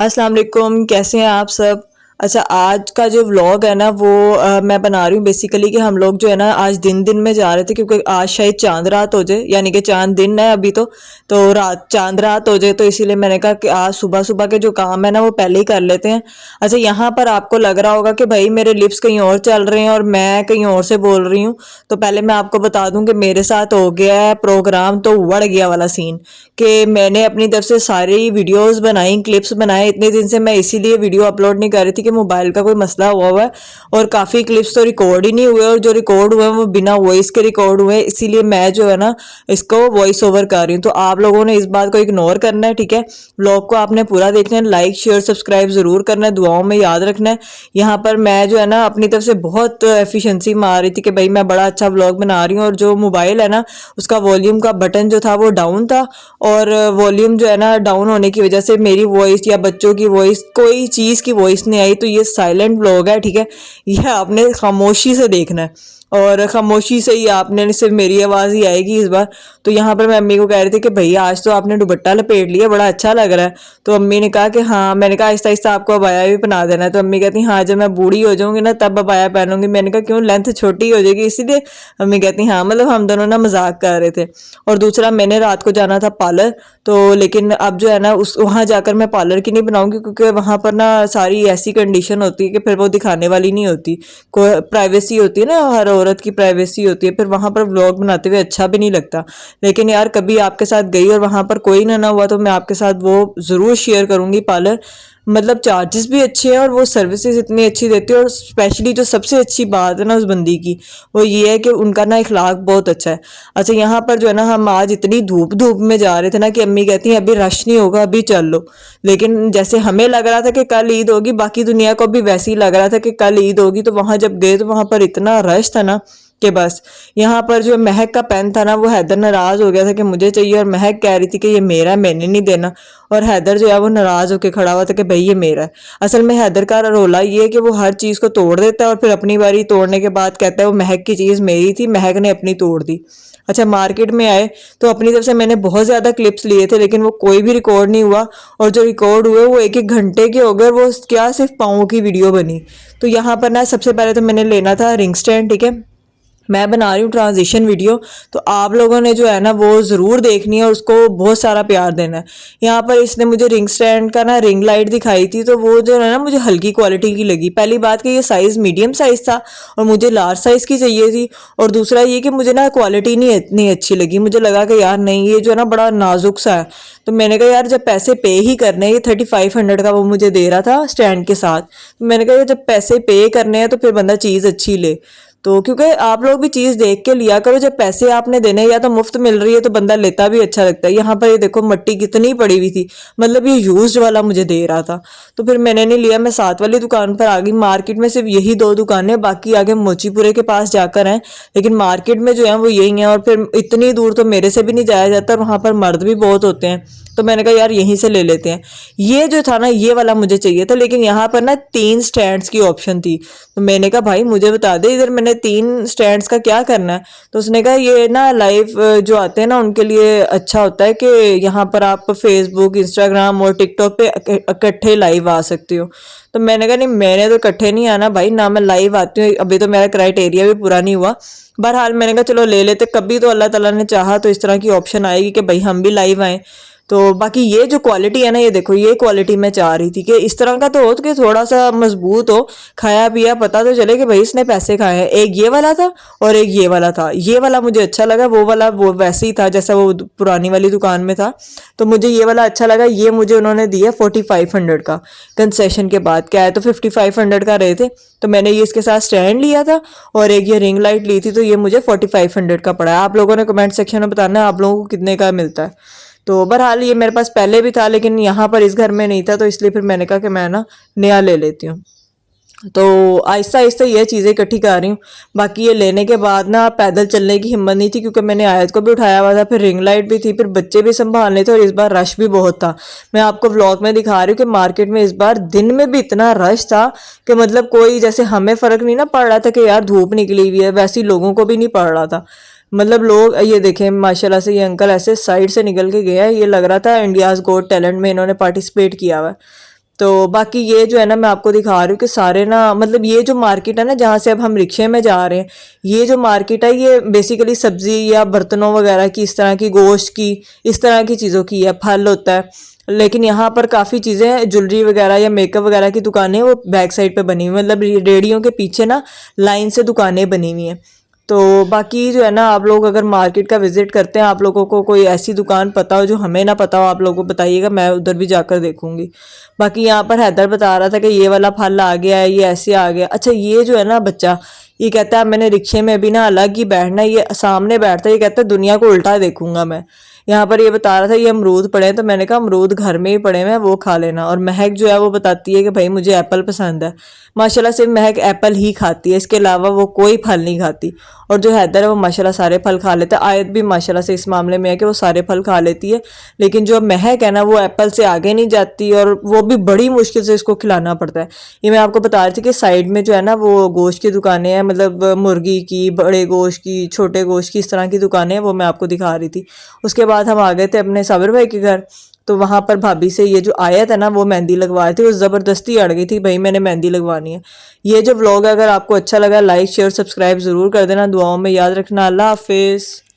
अस्सलाम वालेकुम, कैसे हैं आप सब। अच्छा, आज का जो व्लॉग है ना वो मैं बना रही हूँ बेसिकली कि हम लोग जो है ना आज दिन दिन में जा रहे थे, क्योंकि आज शायद चांद रात हो जाए, यानी कि चांद दिन है अभी तो रात चांद रात हो जाए, तो इसीलिए मैंने कहा कि आज सुबह सुबह के जो काम है ना वो पहले ही कर लेते हैं। अच्छा, यहाँ पर आपको लग रहा होगा कि भाई मेरे लिप्स कहीं और चल रहे हैं और मैं कहीं और से बोल रही हूँ। तो पहले मैं आपको बता दूं कि मेरे साथ हो गया है प्रोग्राम तो उड़ गया वाला सीन, कि मैंने अपनी तरफ से सारी वीडियोस बनाई, क्लिप्स बनाए। इतने दिन से मैं इसीलिए वीडियो अपलोड नहीं कर रही थी कि मोबाइल का कोई मसला हुआ है, और काफ़ी क्लिप्स तो रिकॉर्ड ही नहीं हुए, और जो रिकॉर्ड हुए हैं वो बिना वॉइस के रिकॉर्ड हुए, इसीलिए मैं जो है ना इसको वॉइस ओवर कर रही हूँ। तो आप लोगों ने इस बात को इग्नोर करना है, ठीक है। व्लॉग को आपने पूरा देखना है, लाइक शेयर सब्सक्राइब जरूर करना है, दुआओं में याद रखना है। यहाँ पर मैं जो है ना अपनी तरफ से बहुत एफिशिएंसी मार रही थी कि भाई मैं बड़ा अच्छा व्लॉग बना रही हूँ, और जो मोबाइल है ना उसका वॉल्यूम का बटन जो था वो डाउन था, और वॉल्यूम जो है ना डाउन होने की वजह से मेरी वॉइस या बच्चों की वॉइस, कोई चीज़ की वॉइस नहीं आई। तो ये साइलेंट व्लॉग है, ठीक है। यह आपने खामोशी से देखना है, और खामोशी से ही आपने सिर्फ मेरी आवाज़ ही आएगी इस बार। तो यहाँ पर मैं अम्मी को कह रही थी कि भैया आज तो आपने दुपट्टा लपेट लिया, बड़ा अच्छा लग रहा है। तो अम्मी ने कहा कि हाँ। मैंने कहा आहिस्ता आहिस्ता आपको अबाया भी पहना देना है। तो अम्मी कहती हाँ जब मैं बूढ़ी हो जाऊंगी ना तब अबाया पहनूंगी। मैंने कहा क्यों, लेंथ छोटी हो जाएगी इसीलिए। अम्मी कहती हाँ, मतलब हम दोनों ना मजाक कर रहे थे। और दूसरा, मैंने रात को जाना था पार्लर, तो लेकिन अब जो है ना उस वहाँ जाकर मैं पार्लर की नहीं बनाऊंगी, क्योंकि वहाँ पर ना सारी ऐसी कंडीशन होती है कि फिर वो दिखाने वाली नहीं होती। कोई प्राइवेसी होती है ना, हर औरत की प्राइवेसी होती है, फिर वहाँ पर व्लॉग बनाते हुए अच्छा भी नहीं लगता। लेकिन यार कभी आपके साथ गई और वहाँ पर कोई ना हुआ तो मैं आपके साथ वो ज़रूर शेयर करूँगी पार्लर। मतलब चार्जेस भी अच्छे हैं और वो सर्विसेज इतनी अच्छी देती है, और स्पेशली जो सबसे अच्छी बात है ना उस बंदी की, वो ये है कि उनका ना इखलाक बहुत अच्छा है। अच्छा, यहाँ पर जो है ना हम आज इतनी धूप धूप में जा रहे थे ना कि अम्मी कहती हैं अभी रश नहीं होगा, अभी चल लो। लेकिन जैसे हमें लग रहा था कि कल ईद होगी, बाकी दुनिया को भी वैसे ही लग रहा था कि कल ईद होगी। तो वहां जब गए तो वहां पर इतना रश था ना कि बस। यहाँ पर जो महक का पेन था ना वो हैदर नाराज हो गया था कि मुझे चाहिए, और महक कह रही थी कि ये मेरा, मैंने नहीं देना। और हैदर जो है वो नाराज होकर खड़ा हुआ था कि भाई ये मेरा है। असल में हैदर का रोला ये है कि वो हर चीज को तोड़ देता है और फिर अपनी बारी तोड़ने के बाद कहता है वो महक की चीज मेरी थी, महक ने अपनी तोड़ दी। अच्छा, मार्केट में आए तो अपनी तरफ से मैंने बहुत ज्यादा क्लिप्स लिए थे, लेकिन वो कोई भी रिकॉर्ड नहीं हुआ, और जो रिकॉर्ड हुए वो एक एक घंटे के हो गए, वो क्या सिर्फ पाँव की वीडियो बनी। तो यहाँ पर ना सबसे पहले तो मैंने लेना था रिंग स्टैंड, ठीक है। मैं बना रही हूँ ट्रांजिशन वीडियो, तो आप लोगों ने जो है ना वो ज़रूर देखनी है और उसको बहुत सारा प्यार देना है। यहाँ पर इसने मुझे रिंग स्टैंड का ना रिंग लाइट दिखाई थी, तो वो जो है ना मुझे हल्की क्वालिटी की लगी। पहली बात कि ये साइज़ मीडियम साइज़ था और मुझे लार्ज साइज़ की चाहिए थी, और दूसरा ये कि मुझे ना क्वालिटी नहीं इतनी अच्छी लगी। मुझे लगा कि यार नहीं, ये जो है ना बड़ा नाजुक सा है। तो मैंने कहा यार जब पैसे पे ही करने हैं, ये 3500 का वो मुझे दे रहा था स्टैंड के साथ, तो मैंने कहा जब पैसे पे करने हैं तो फिर बंदा चीज़ अच्छी ले। तो क्योंकि आप लोग भी चीज देख के लिया करो, जब पैसे आपने देने या तो मुफ्त मिल रही है तो बंदा लेता भी अच्छा लगता है। यहाँ पर ये देखो मट्टी कितनी पड़ी हुई थी, मतलब ये यूज्ड वाला मुझे दे रहा था, तो फिर मैंने नहीं लिया। मैं साथ वाली दुकान पर आ गई। मार्केट में सिर्फ यही दो दुकानें, बाकी आगे मोचीपुरे के पास जाकर हैं, लेकिन मार्केट में जो है वो यही है, और फिर इतनी दूर तो मेरे से भी नहीं जाया जाता, और वहां पर मर्द भी बहुत होते हैं। तो मैंने कहा यार यहीं से ले लेते हैं। ये जो था ना ये वाला मुझे चाहिए था, लेकिन यहाँ पर ना 3 स्टैंड्स की ऑप्शन थी। तो मैंने कहा भाई मुझे बता दे इधर मैंने 3 स्टैंड्स का क्या करना है। तो उसने कहा ये ना लाइव जो आते हैं ना उनके लिए अच्छा होता है कि यहाँ पर आप फेसबुक, इंस्टाग्राम और टिकटॉक पे इकट्ठे लाइव आ सकते हो। तो मैंने कहा नहीं, मैंने तो इकट्ठे नहीं आना भाई, ना मैं लाइव आती हूँ, अभी तो मेरा क्राइटेरिया भी पूरा नहीं हुआ। बहरहाल मैंने कहा चलो ले लेते, कभी तो अल्लाह ताला ने चाहा तो इस तरह की ऑप्शन आएगी कि भाई हम भी लाइव आए। तो बाकी ये जो क्वालिटी है ना, ये देखो ये क्वालिटी मैं चाह रही थी कि इस तरह का तो हो कि थोड़ा सा मजबूत हो, खाया पिया पता तो चले कि भाई इसने पैसे खाए हैं। एक ये वाला था और एक ये वाला था। ये वाला मुझे अच्छा लगा, वो वाला वो वैसे ही था जैसा वो पुरानी वाली दुकान में था, तो मुझे ये वाला अच्छा लगा। ये मुझे उन्होंने दिया 4500 का, कंसेशन के बाद क्या है तो 5500 का रहे थे। तो मैंने ये इसके साथ स्टैंड लिया था और एक ये रिंग लाइट ली थी, तो ये मुझे 4500 का पड़ा है। आप लोगों ने कमेंट सेक्शन में बताना है आप लोगों को कितने का मिलता है। तो बहरहाल ये मेरे पास पहले भी था, लेकिन यहाँ पर इस घर में नहीं था, तो इसलिए फिर मैंने कहा कि मैं ना नया ले लेती हूँ। तो आहिस्ता आहिस्ता ये चीज़ें इकट्ठी कर रही हूँ। बाकी ये लेने के बाद ना पैदल चलने की हिम्मत नहीं थी, क्योंकि मैंने आयत को भी उठाया हुआ था, फिर रिंग लाइट भी थी, फिर बच्चे भी संभालने थे, और इस बार रश भी बहुत था। मैं आपको व्लॉग में दिखा रही हूँ कि मार्केट में इस बार दिन में भी इतना रश था कि मतलब कोई, जैसे हमें फ़र्क नहीं ना पड़ रहा था कि यार धूप निकली हुई है, वैसे ही लोगों को भी नहीं पड़ रहा था। मतलब लोग ये देखें माशाल्लाह से, ये अंकल ऐसे साइड से निकल के गया है, ये लग रहा था इंडियाज़ गोट टैलेंट में इन्होंने पार्टिसिपेट किया हुआ है। तो बाकी ये जो है ना मैं आपको दिखा रही हूँ कि सारे ना मतलब ये जो मार्केट है ना जहाँ से अब हम रिक्शे में जा रहे हैं, ये जो मार्केट है ये बेसिकली सब्जी या बर्तनों वगैरह की, इस तरह की गोश्त की, इस तरह की चीज़ों की है, फल होता है। लेकिन यहाँ पर काफ़ी चीज़ें ज्वेलरी वगैरह या मेकअप वगैरह की दुकानें वो बैक साइड पे बनी हुई, मतलब रेडियो के पीछे ना लाइन से दुकानें बनी हुई हैं। तो बाकी जो है ना आप लोग अगर मार्केट का विजिट करते हैं, आप लोगों को कोई ऐसी दुकान पता हो जो हमें ना पता हो, आप लोगों को बताइएगा, मैं उधर भी जाकर देखूंगी। बाकी यहाँ पर हैदर बता रहा था कि ये वाला फल आ गया है, ये ऐसे आ गया। अच्छा ये जो है ना बच्चा, ये कहता है मैंने रिक्शे में भी ना अलग ही बैठना है, ये सामने बैठता है, ये कहता है दुनिया को उल्टा देखूंगा मैं। यहाँ पर ये बता रहा था ये अमरूद पड़े हैं, तो मैंने कहा अमरूद घर में ही पड़े हैं, वो खा लेना। और महक जो है वो बताती है कि भाई मुझे एप्पल पसंद है। माशाल्लाह से महक एप्पल ही खाती है, इसके अलावा वो कोई फल नहीं खाती। और जो हैदर है वो माशाल्लाह सारे फल खा लेता है। आयत भी माशाल्लाह से इस मामले में है कि वो सारे फल खा लेती है, लेकिन जो महक है ना वो एप्पल से आगे नहीं जाती, और वो भी बड़ी मुश्किल से इसको खिलाना पड़ता है। ये मैं आपको बता रही थी कि साइड में जो है ना वो गोश्त की दुकानें हैं, मतलब मुर्गी की, बड़े गोश्त की, छोटे गोश्त की, इस तरह की दुकानें हैं, वो मैं आपको दिखा रही थी। उसके बाद हम आ गए थे अपने साबिर भाई के घर। तो वहां पर भाभी से ये जो आयत है ना वो मेहंदी लगवाई थी, वो ज़बरदस्ती अड़ गई थी, भाई मैंने मेहंदी लगवानी है। ये जो व्लॉग अगर आपको अच्छा लगा, लाइक शेयर सब्सक्राइब ज़रूर कर देना, दुआओं में याद रखना। अल्लाह हाफिज़।